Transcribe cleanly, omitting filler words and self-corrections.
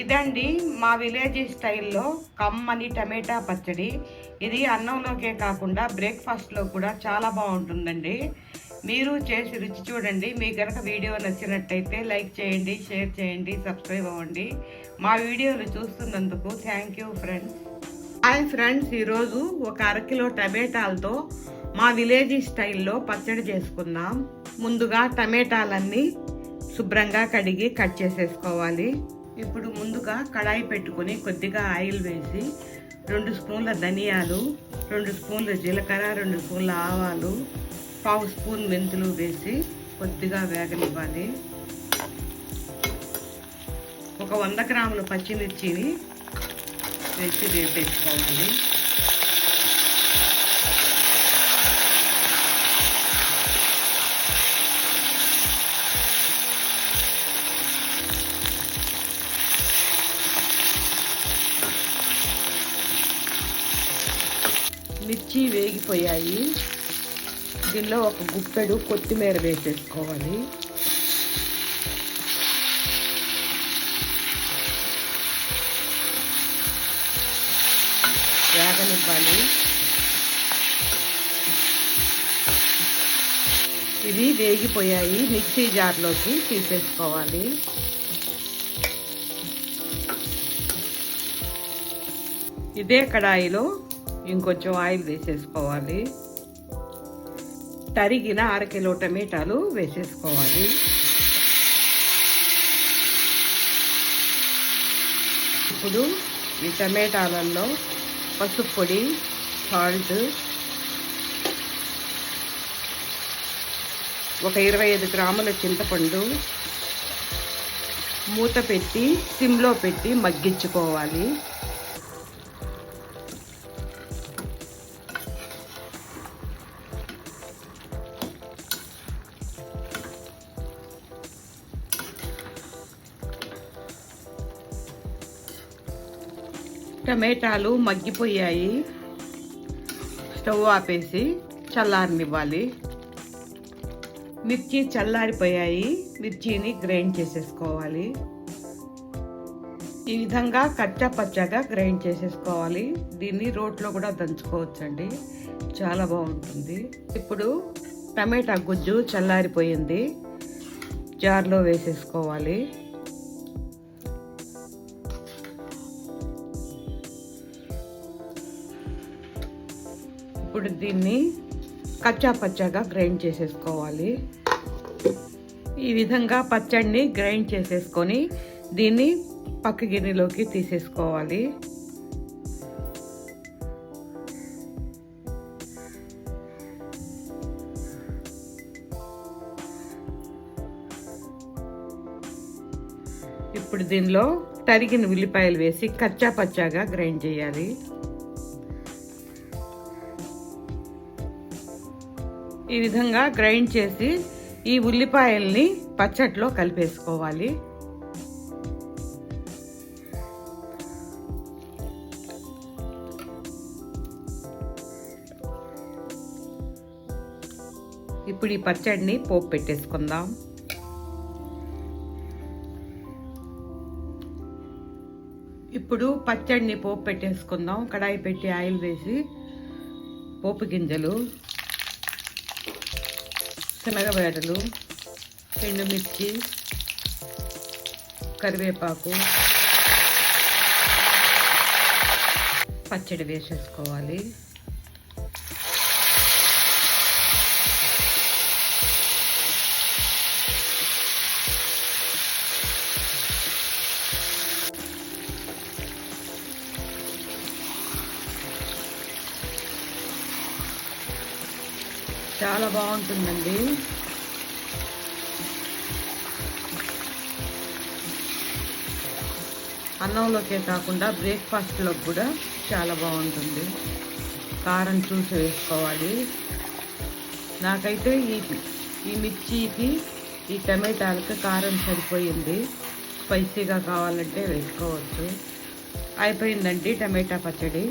ఇదండి మా విలేజ్ స్టైల్లో కమ్మని టమాటా పచ్చడి. ఇది అన్నంలోకే కాకుండా బ్రేక్ఫాస్ట్లో కూడా చాలా బాగుంటుందండి. మీరు చేసి రుచి చూడండి. మీకు కనుక వీడియో నచ్చినట్టయితే లైక్ చేయండి, షేర్ చేయండి, సబ్స్క్రైబ్ అవ్వండి. మా వీడియోలు చూస్తున్నందుకు thank you friends. Hi friends, ఈరోజు ఒక అరకిలో టమాటాలతో మా విలేజ్ స్టైల్లో పచ్చడి చేసుకుందాం. ముందుగా టమాటాలన్నీ శుభ్రంగా కడిగి కట్ చేసేసుకోవాలి. ఇప్పుడు ముందుగా కడాయి పెట్టుకొని కొద్దిగా ఆయిల్ వేసి 2 స్పూన్ల ధనియాలు, 2 స్పూన్ల జీలకర్ర, 2 స్పూన్ల ఆవాలు, 1/2 స్పూన్ మెంతులు వేసి కొద్దిగా వేగనివ్వాలి. ఒక 100 గ్రాముల పచ్చిమిర్చిని వేసి వేపేసుకోవాలి. మిర్చి వేగిపోయాయి. దీనిలో ఒక గుప్పెడు కొత్తిమీర వేసేసుకోవాలి. వేగనివ్వాలి. ఇవి వేగిపోయాయి. మిక్సీ జార్లోకి తీసేసుకోవాలి. ఇదే కడాయిలో ఇంకొంచెం ఆయిల్ వేసేసుకోవాలి. తరిగిన 1/2 కిలో టమాటాలు వేసేసుకోవాలి. ఇప్పుడు ఈ టమాటాలలో పసుపు పొడి, సాల్ట్, ఒక 25 గ్రాముల చింతపండు మూత పెట్టి సిమ్లో పెట్టి మగ్గించుకోవాలి. టమాటాలు మగ్గిపోయాయి. స్టవ్ ఆపేసి చల్లారనివ్వాలి. మిర్చి చల్లారిపోయాయి. మిర్చిని గ్రైండ్ చేసేసుకోవాలి. ఈ విధంగా కచ్చా పచ్చగా గ్రైండ్ చేసేసుకోవాలి. దీన్ని రోట్లో కూడా దంచుకోవచ్చండి, చాలా బాగుంటుంది. ఇప్పుడు టమాటా గుజ్జు చల్లారిపోయింది. జార్లో వేసేసుకోవాలి. ఇప్పుడు దీన్ని కచ్చా పచ్చగా గ్రైండ్ చేసేసుకోవాలి. ఈ విధంగా పచ్చడిని గ్రైండ్ చేసేసుకొని దీన్ని పక్క గిన్నెలోకి తీసేసుకోవాలి. ఇప్పుడు దీనిలో తరిగిన ఉల్లిపాయలు వేసి కచ్చా పచ్చగా గ్రైండ్ చేయాలి. ఈ విధంగా గ్రైండ్ చేసి ఈ ఉల్లిపాయల్ని పచ్చట్లో కలిపేసుకోవాలి. ఇప్పుడు ఈ పచ్చడిని పోపు పెట్టేసుకుందాం. ఇప్పుడు పచ్చడిని పోపు పెట్టేసుకుందాం. కడాయి పెట్టి ఆయిల్ వేసి పోపు గింజలు, శనగబేడలు, ఎండుమిర్చి, కరివేపాకు, పచ్చడి వేసేసుకోవాలి. చాలా బాగుంటుందండి. అన్నంలోకే కాకుండా బ్రేక్ఫాస్ట్లో కూడా చాలా బాగుంటుంది. కారం చూసి వేసుకోవాలి. నాకైతే ఈ మిర్చికి ఈ టమాటాలకి కారం సరిపోయింది. స్పైసీగా కావాలంటే వేసుకోవచ్చు. అయిపోయిందండి టమాటా పచ్చడి.